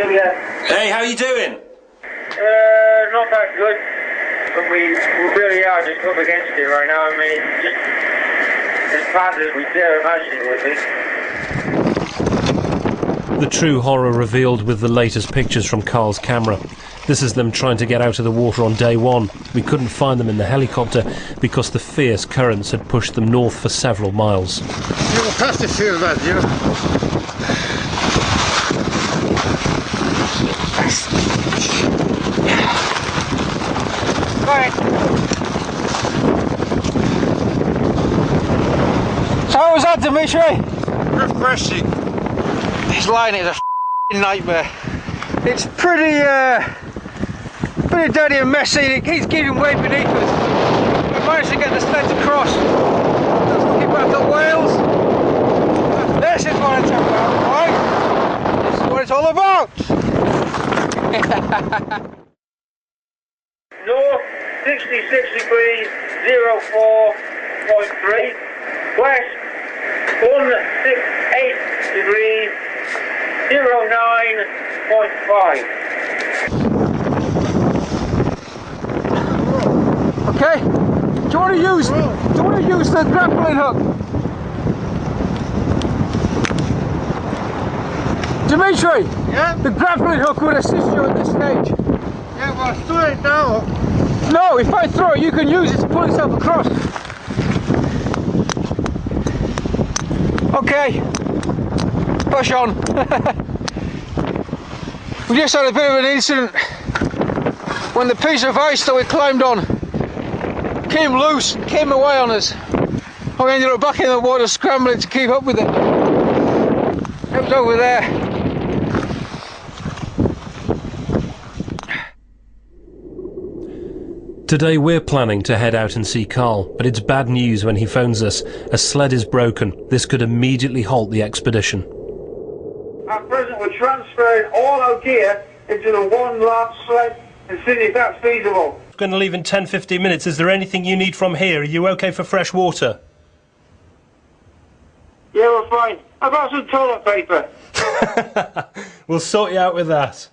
Hey, how you doing? Not that good, but we really are just up against it right now. I mean, it's just as bad as we dare imagine it would be. The true horror revealed with the latest pictures from Karl's camera. This is them trying to get out of the water on day one. We couldn't find them in the helicopter because the fierce currents had pushed them north for several miles. You have to feel that, you know. Right. So how was that, Dimitri? Refreshing. This line is a nightmare. It's pretty dirty and messy, and it keeps giving way beneath us. We managed to get the sleds across. That's looking back at Wales. This is what it's about, right? This is what it's all about. North 66 degrees 04.3. West 168 degrees 09.5. Okay. Do you want to use the grappling hook? Dimitri! Yeah? The grappling hook would assist you at this stage. Yeah, well, it's too late now. No, if I throw it, you can use it to pull yourself across. Okay. Push on. We just had a bit of an incident when the piece of ice that we climbed on came loose, came away on us. And we ended up back in the water scrambling to keep up with it. It was over there. Today we're planning to head out and see Karl, but it's bad news when he phones us. A sled is broken. This could immediately halt the expedition. At present, we're transferring all our gear into the one large sled and seeing if that's feasible. I'm going to leave in 10-15 minutes. Is there anything you need from here? Are you okay for fresh water? Yeah, we're fine. How about some toilet paper? We'll sort you out with that.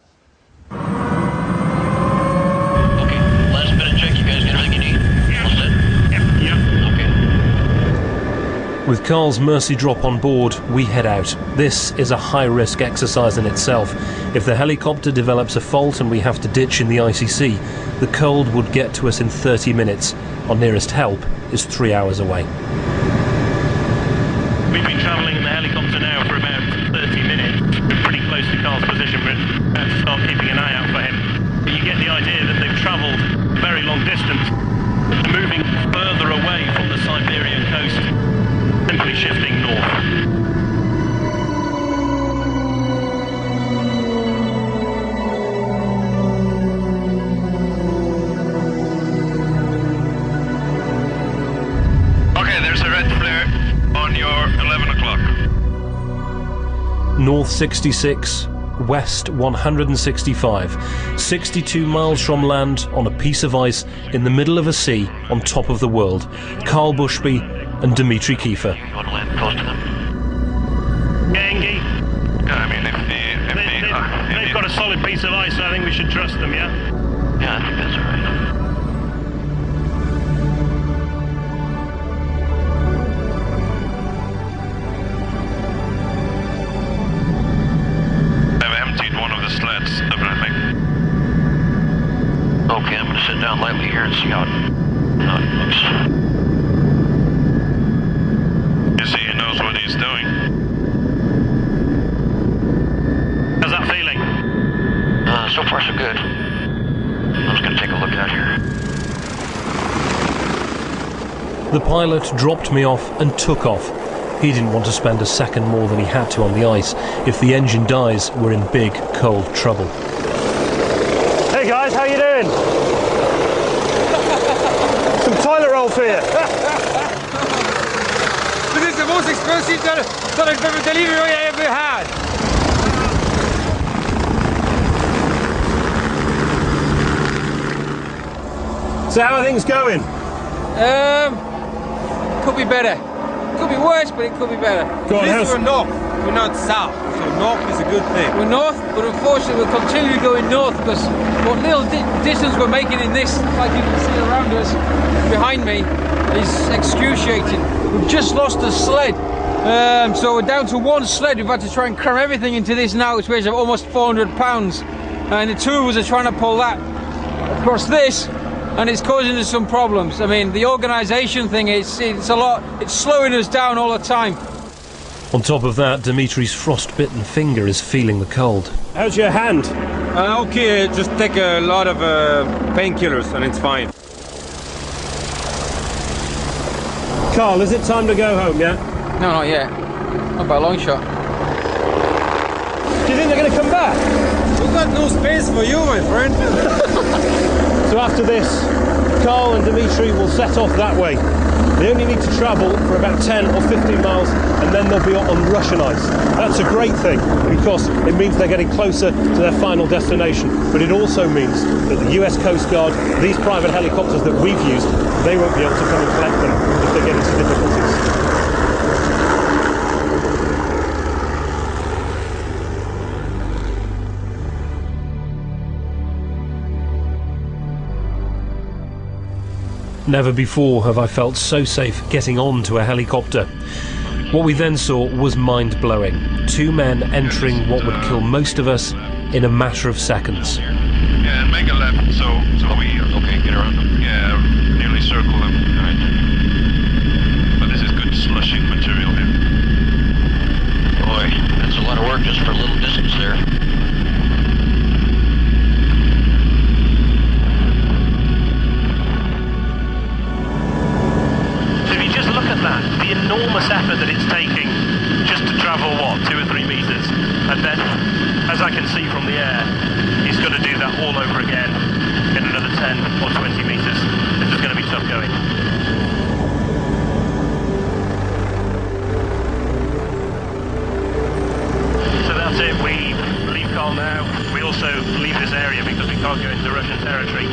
With Karl's Mercy drop on board, we head out. This is a high-risk exercise in itself. If the helicopter develops a fault and we have to ditch in the icy sea, the cold would get to us in 30 minutes. Our nearest help is 3 hours away. We've been travelling in the helicopter now for about 30 minutes. We're pretty close to Karl's position. We're about to start keeping an eye out for him. But you get the idea that they've travelled a very long distance. They're moving further away from the Siberian coast. Simply shifting north. Okay, there's a red flare on your 11 o'clock. North 66, west 165. 62 miles from land on a piece of ice in the middle of a sea on top of the world. Karl Bushby and Dimitri Kieffer. You want to land close to them? Gengi. Yeah, I mean, if they've got a solid piece of ice, so I think we should trust them, yeah? Yeah, I think that's all right. I've emptied one of the sleds, definitely. Okay, I'm going to sit down lightly here and see how it looks. You see, he knows what he's doing. How's that feeling? So far so good. I'm just going to take a look out here. The pilot dropped me off and took off. He didn't want to spend a second more than he had to on the ice. If the engine dies, we're in big, cold trouble. Hey guys, how you doing? Some toilet roll for you. This is the most expensive delivery I ever had. So how are things going? Could be better. Could be worse, but it could be better. Go on, At least we're north, we're not south. So so north is a good thing. We're north, but unfortunately we'll continue going north because what little distance we're making in this, like you can see around us, behind me, is excruciating. We've just lost a sled. So we're down to one sled. We've had to try and cram everything into this now, which weighs almost 400 pounds. And the two of us are trying to pull that across this, and it's causing us some problems. I mean, the organisation thing, it's a lot, it's slowing us down all the time. On top of that, Dimitri's frostbitten finger is feeling the cold. How's your hand? Okay, just take a lot of painkillers and it's fine. Karl, is it time to go home yet? No, not yet. Not by a long shot. Do you think they're going to come back? We've got no space for you, my friend. So after this, Karl and Dimitri will set off that way. They only need to travel for about 10 or 15 miles and then they'll be on Russian ice. That's a great thing because it means they're getting closer to their final destination. But it also means that the US Coast Guard, these private helicopters that we've used, they won't be able to come and collect them if they get into difficulties. Never before have I felt so safe getting onto a helicopter. What we then saw was mind-blowing. Two men entering what would kill most of us in a matter of seconds. Yeah, and make a left, so we okay, get around them. Yeah, nearly circle them. Right. But this is good slushing material here. Boy, that's a lot of work just for a little distance there. The enormous effort that it's taking just to travel, what, 2 or 3 meters, and then, as I can see from the air, he's got to do that all over again in another 10 or 20 meters. This is going to be tough going. So that's it, we leave Karl now. We also leave this area because we can't go into Russian territory.